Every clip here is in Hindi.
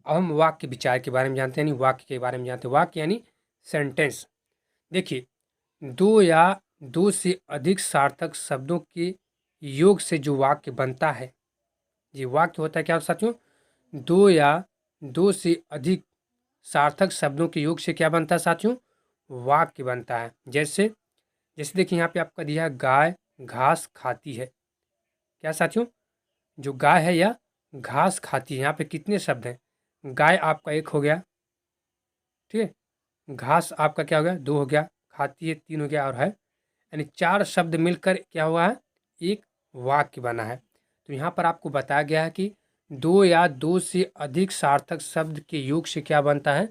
अब हम वाक्य विचार के बारे में जानते हैं, यानी वाक्य के बारे में जानते हैं। वाक्य यानी सेंटेंस। देखिए, दो या दो से अधिक सार्थक शब्दों के योग से जो वाक्य बनता है, ये वाक्य होता है क्या साथियों? दो या दो से अधिक सार्थक शब्दों के योग से क्या बनता है साथियों? वाक्य बनता है। जैसे जैसे देखिए, यहाँ पे आपका दिया है गाय घास खाती है। क्या साथियों? जो गाय है या घास खाती है, यहाँ पे कितने शब्द हैं? गाय आपका एक हो गया, ठीक है, घास आपका क्या हो गया? दो हो गया, खाती है तीन हो गया, और है, यानी चार शब्द मिलकर क्या हुआ है? एक वाक्य बना है। तो यहाँ पर आपको बताया गया है कि दो या दो से अधिक सार्थक शब्द के योग से क्या बनता है?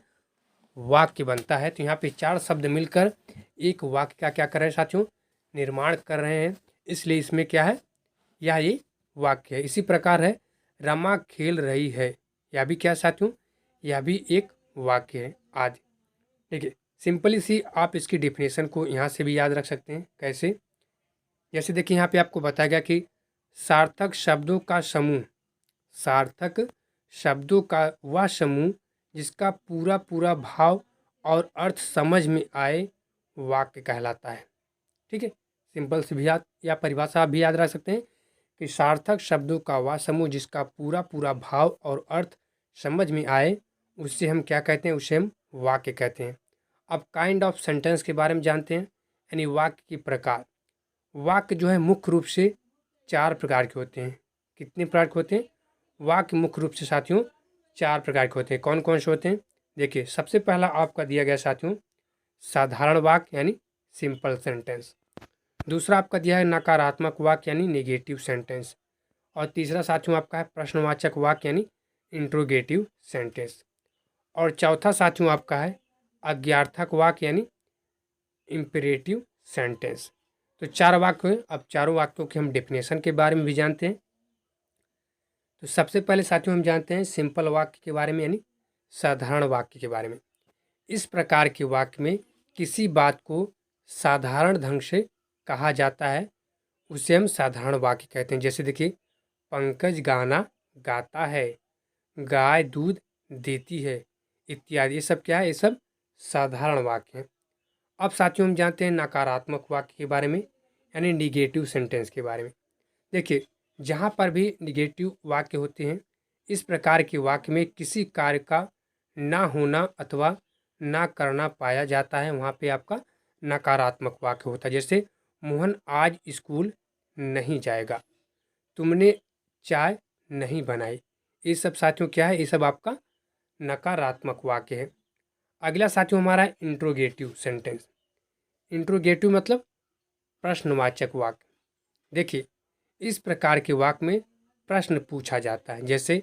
वाक्य बनता है। तो यहाँ पे चार शब्द मिलकर एक वाक्य का क्या कर रहे हैं साथियों? निर्माण कर रहे हैं, इसलिए इसमें क्या है? ये वाक्य है। इसी प्रकार है रमा खेल रही है, यह भी क्या साथियों? यह भी एक वाक्य है। आज ठीक है, सिंपली सी आप इसकी डेफिनेशन को यहाँ से भी याद रख सकते हैं। कैसे? जैसे देखिए, यहाँ पे आपको बताया गया कि सार्थक शब्दों का समूह, सार्थक शब्दों का वह समूह जिसका पूरा पूरा भाव और अर्थ समझ में आए, वाक्य कहलाता है। ठीक है, सिंपल से भी याद या परिभाषा आप भी याद रख सकते हैं कि सार्थक शब्दों का वह समूह जिसका पूरा पूरा भाव और अर्थ समझ में आए, उससे हम क्या कहते हैं? उसे हम वाक्य कहते हैं। अब काइंड ऑफ सेंटेंस के बारे में जानते हैं, यानी वाक्य के प्रकार। वाक्य जो है मुख्य रूप से चार प्रकार के होते हैं। कितने प्रकार के होते हैं? वाक्य मुख्य रूप से साथियों चार प्रकार के होते हैं। कौन कौन से होते हैं? देखिए, सबसे पहला आपका दिया गया साथियों साधारण वाक्य यानी सिंपल सेंटेंस। दूसरा आपका दिया है नकारात्मक वाक्य यानी नेगेटिव सेंटेंस। और तीसरा साथियों आपका है प्रश्नवाचक वाक्य यानी इंट्रोगेटिव सेंटेंस। और चौथा साथियों आपका है अज्ञार्थक वाक्य यानी इम्पेरेटिव सेंटेंस। तो चार वाक्य हुए। अब चारों वाक्यों के हम डेफिनेशन के बारे में भी जानते हैं। तो सबसे पहले साथियों हम जानते हैं सिंपल वाक्य के बारे में, यानी साधारण वाक्य के बारे में। इस प्रकार के वाक्य में किसी बात को साधारण ढंग से कहा जाता है, उसे हम साधारण वाक्य कहते हैं। जैसे देखिए, पंकज गाना गाता है, गाय दूध देती है, इत्यादि। ये सब क्या है? ये सब साधारण वाक्य हैं। अब साथियों हम जानते हैं नकारात्मक वाक्य के बारे में, यानी निगेटिव सेंटेंस के बारे में। देखिए, जहाँ पर भी निगेटिव वाक्य होते हैं, इस प्रकार के वाक्य में किसी कार्य का ना होना अथवा ना करना पाया जाता है, वहाँ पे आपका नकारात्मक वाक्य होता है। जैसे मोहन आज स्कूल नहीं जाएगा, तुमने चाय नहीं बनाई। ये सब साथियों क्या है? ये सब आपका नकारात्मक वाक्य है। अगला साथियों हमारा है इंट्रोगेटिव सेंटेंस। इंट्रोगेटिव मतलब प्रश्नवाचक वाक्य। देखिए, इस प्रकार के वाक्य में प्रश्न पूछा जाता है। जैसे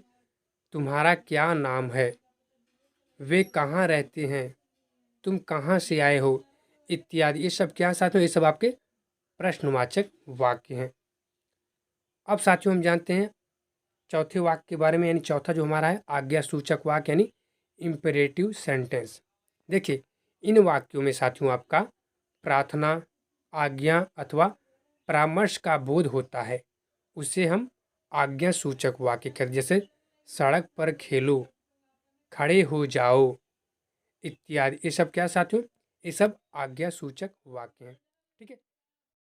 तुम्हारा क्या नाम है, वे कहाँ रहते हैं, तुम कहाँ से आए हो, इत्यादि। ये सब क्या साथियों? ये सब आपके प्रश्नवाचक वाक्य हैं। अब साथियों हम जानते हैं चौथे वाक्य के बारे में, यानी चौथा जो हमारा है आज्ञा सूचक वाक्य यानी इम्पेरेटिव सेंटेंस। देखिए, इन वाक्यों में साथियों आपका प्रार्थना, आज्ञा अथवा परामर्श का बोध होता है, उसे हम आज्ञा सूचक वाक्य कहते हैं। जैसे सड़क पर खेलो, खड़े हो जाओ, इत्यादि। ये सब क्या साथियों? ये सब आज्ञा सूचक वाक्य हैं। ठीक है।